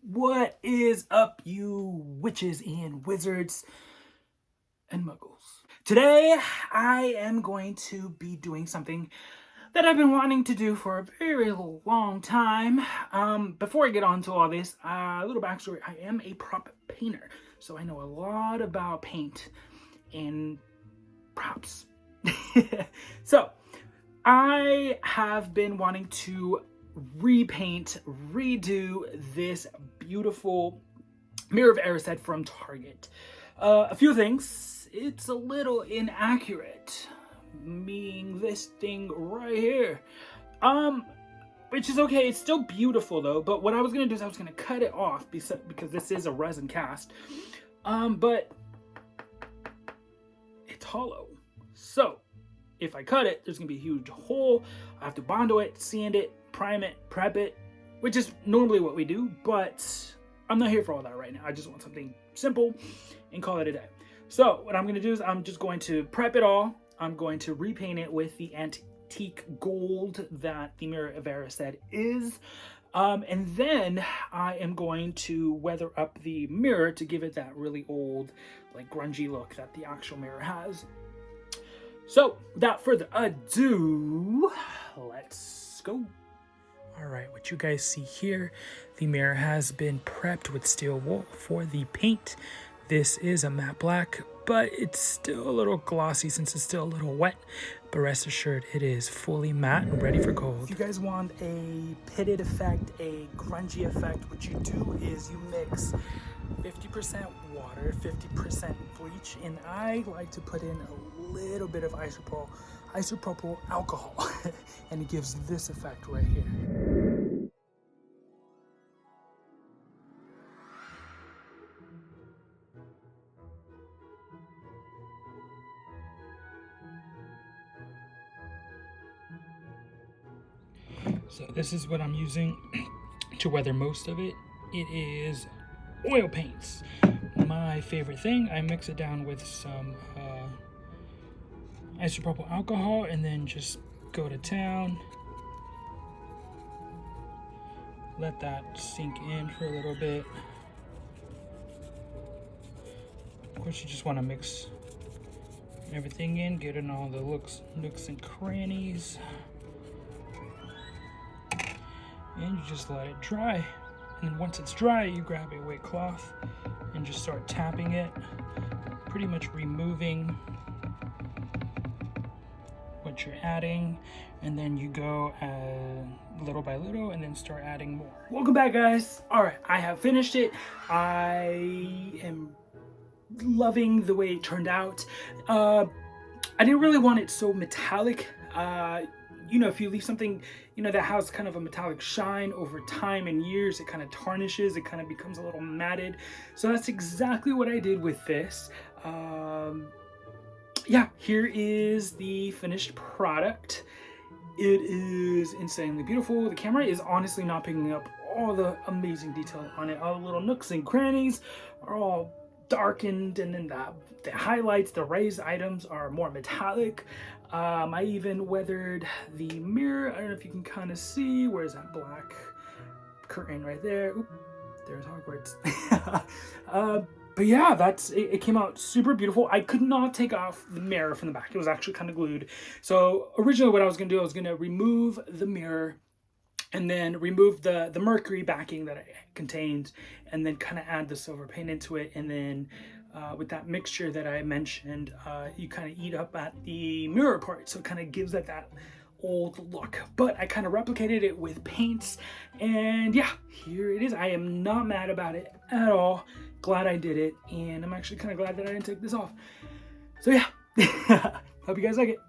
What is up, you witches and wizards and muggles? Today, I am going to be doing something that I've been wanting to do for a very long time. Before I get on to all this, a little backstory. I am a prop painter, so I know a lot about paint and props. So, I have been wanting to redo this beautiful Mirror of Erised from Target. A few things. It's a little inaccurate, meaning this thing right here. Which is okay. It's still beautiful though. But what I was gonna do is I was gonna cut it off because this is a resin cast. But it's hollow. So if I cut it, there's gonna be a huge hole. I have to bondo it, sand it, prime it, prep it, which is normally what we do, but I'm not here for all that right now. I just want something simple and call it a day. So what I'm gonna do is I'm just going to prep it all. I'm going to repaint it with the antique gold that the Mirror of Erised is. And then I am going to weather up the mirror to give it that really old, like grungy look that the actual mirror has. So without further ado, let's go. All right, what you guys see here, the mirror has been prepped with steel wool for the paint. This is a matte black, but it's still a little glossy since it's still a little wet. But rest assured, it is fully matte and ready for gold. If you guys want a pitted effect, a grungy effect, what you do is you mix 50% water, 50% bleach, and I like to put in a little bit of isopropyl alcohol, and it gives this effect right here. So this is what I'm using to weather most of it. It is oil paints. My favorite thing. I mix it down with some isopropyl alcohol and then just go to town. Let that sink in for a little bit. Of course, you just want to mix everything in, get in all the nooks and crannies. And you just let it dry. And then once it's dry, you grab a wet cloth and just start tapping it, pretty much removing what you're adding, and then you go little by little and then start adding more. Welcome back, guys. All right, I have finished it. I am loving the way it turned out. I didn't really want it so metallic. You know, if you leave something, you know, that has kind of a metallic shine over time and years, it kind of tarnishes, it kind of becomes a little matted. So that's exactly what I did with this. Yeah, here is the finished product. It is insanely beautiful. The camera is honestly not picking up all the amazing detail on it. All the little nooks and crannies are all darkened, and then the highlights, the raised items are more metallic. I even weathered the mirror. I don't know if you can kind of see. Where's that black curtain right there? Oop, there's Hogwarts. But yeah, it came out super beautiful. I could not take off the mirror from the back. It was actually kind of glued. So originally what I was gonna do, I was gonna remove the mirror and then remove the mercury backing that it contained, and then kind of add the silver paint into it. And then with that mixture that I mentioned, you kind of eat up at the mirror part. So it kind of gives it that old look. But I kind of replicated it with paints, and yeah, here it is. I am not mad about it at all. Glad I did it, and I'm actually kind of glad that I didn't take this off. So yeah, hope you guys like it.